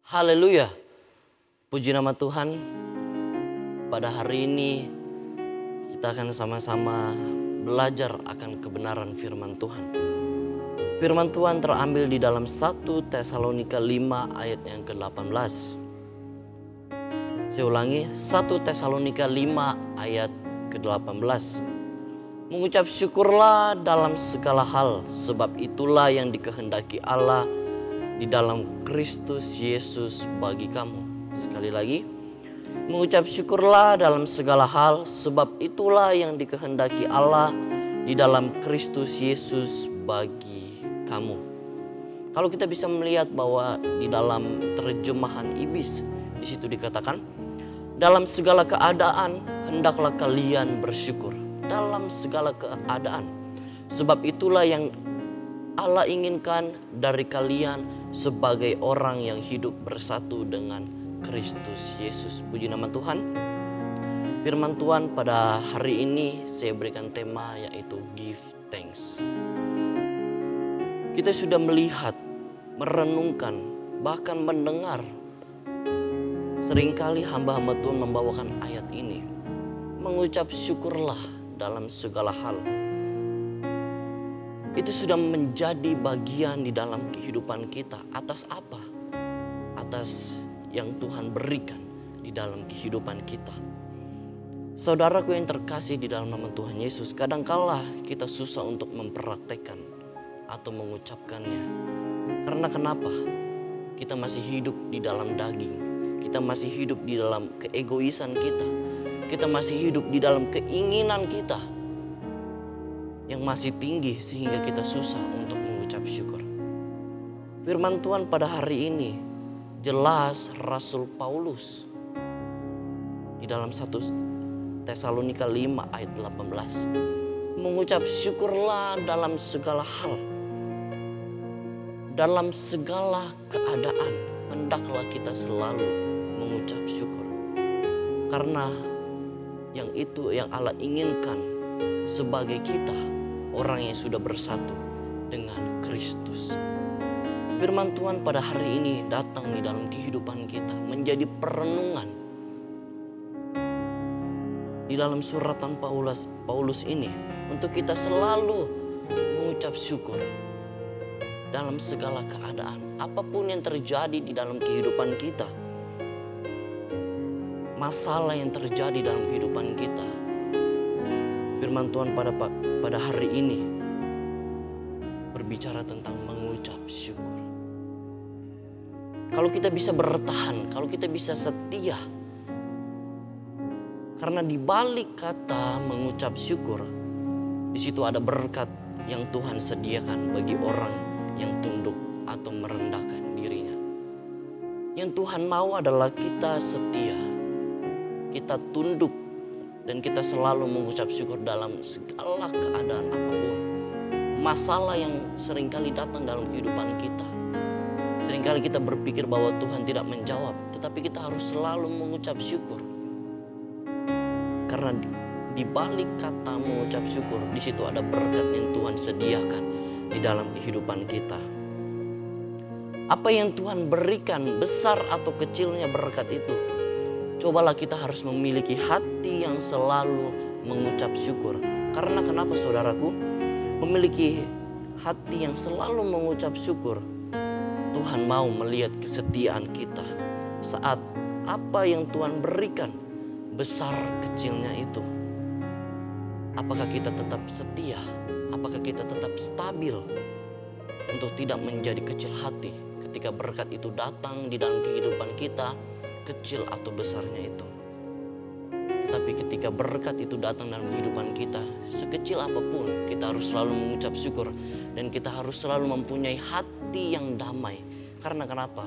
Haleluya, puji nama Tuhan. Pada hari ini kita akan sama-sama belajar akan kebenaran firman Tuhan. Firman Tuhan terambil di dalam 1 Tesalonika 5 ayat yang ke-18. Saya ulangi, 1 Tesalonika 5 ayat ke-18. Mengucap syukurlah dalam segala hal, sebab itulah yang dikehendaki Allah di dalam Kristus Yesus bagi kamu. Sekali lagi, mengucap syukurlah dalam segala hal, sebab itulah yang dikehendaki Allah di dalam Kristus Yesus bagi kamu. Kalau kita bisa melihat bahwa di dalam terjemahan Ibis, di situ dikatakan, dalam segala keadaan hendaklah kalian bersyukur. Dalam segala keadaan, sebab itulah yang Allah inginkan dari kalian sebagai orang yang hidup bersatu dengan Kristus Yesus. Puji nama Tuhan. Firman Tuhan pada hari ini saya berikan tema yaitu give thanks. Kita sudah melihat, merenungkan, bahkan mendengar seringkali hamba-hamba Tuhan membawakan ayat ini. Mengucap syukurlah dalam segala hal. Itu sudah menjadi bagian di dalam kehidupan kita. Atas apa? Atas yang Tuhan berikan di dalam kehidupan kita. Saudaraku yang terkasih di dalam nama Tuhan Yesus, kadangkala kita susah untuk mempraktekkan atau mengucapkannya. Karena kenapa? Kita masih hidup di dalam daging. Kita masih hidup di dalam keegoisan kita. Kita masih hidup di dalam keinginan kita yang masih tinggi sehingga kita susah untuk mengucap syukur. Firman Tuhan pada hari ini jelas Rasul Paulus di dalam 1 Tesalonika 5 ayat 18 mengucap syukurlah dalam segala hal. Dalam segala keadaan hendaklah kita selalu mengucap syukur. Karena yang itu yang Allah inginkan sebagai kita, orang yang sudah bersatu dengan Kristus. Firman Tuhan pada hari ini datang di dalam kehidupan kita menjadi perenungan. Di dalam suratan Paulus ini untuk kita selalu mengucap syukur dalam segala keadaan. Apapun yang terjadi di dalam kehidupan kita, masalah yang terjadi dalam kehidupan kita, firman Tuhan pada hari ini berbicara tentang mengucap syukur. Kalau kita bisa bertahan, kalau kita bisa setia, karena di balik kata mengucap syukur, di situ ada berkat yang Tuhan sediakan bagi orang yang tunduk atau merendahkan dirinya. Yang Tuhan mau adalah kita setia, kita tunduk, dan kita selalu mengucap syukur dalam segala keadaan apapun. Masalah yang seringkali datang dalam kehidupan kita. Seringkali kita berpikir bahwa Tuhan tidak menjawab. Tetapi kita harus selalu mengucap syukur. Karena di balik kata mengucap syukur, di situ ada berkat yang Tuhan sediakan di dalam kehidupan kita. Apa yang Tuhan berikan, besar atau kecilnya berkat itu, cobalah kita harus memiliki hati yang selalu mengucap syukur. Karena kenapa saudaraku? Memiliki hati yang selalu mengucap syukur. Tuhan mau melihat kesetiaan kita saat apa yang Tuhan berikan, besar kecilnya itu. Apakah kita tetap setia? Apakah kita tetap stabil untuk tidak menjadi kecil hati ketika berkat itu datang di dalam kehidupan kita, kecil atau besarnya itu. Tetapi ketika berkat itu datang dalam kehidupan kita, sekecil apapun, kita harus selalu mengucap syukur. Dan kita harus selalu mempunyai hati yang damai. Karena kenapa?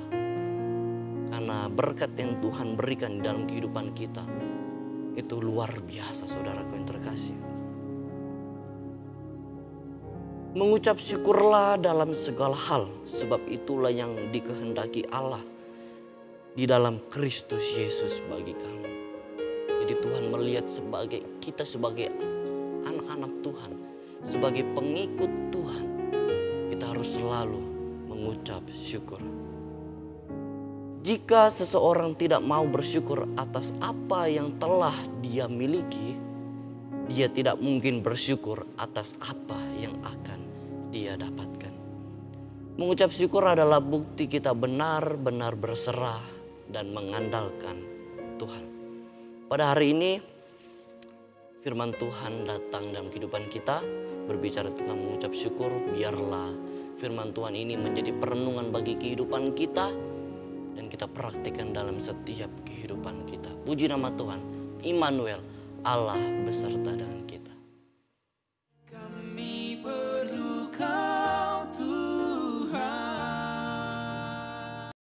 Karena berkat yang Tuhan berikan di dalam kehidupan kita itu luar biasa, saudaraku yang terkasih. Mengucap syukurlah dalam segala hal, sebab itulah yang dikehendaki Allah di dalam Kristus Yesus bagi kamu. Jadi Tuhan melihat kita sebagai anak-anak Tuhan, sebagai pengikut Tuhan, kita harus selalu mengucap syukur. Jika seseorang tidak mau bersyukur atas apa yang telah dia miliki, dia tidak mungkin bersyukur atas apa yang akan dia dapatkan. Mengucap syukur adalah bukti kita benar-benar berserah dan mengandalkan Tuhan. Pada hari ini, firman Tuhan datang dalam kehidupan kita, berbicara tentang mengucap syukur. Biarlah firman Tuhan ini menjadi perenungan bagi kehidupan kita, dan kita praktikkan dalam setiap kehidupan kita. Puji nama Tuhan, Immanuel, Allah beserta dengan kita.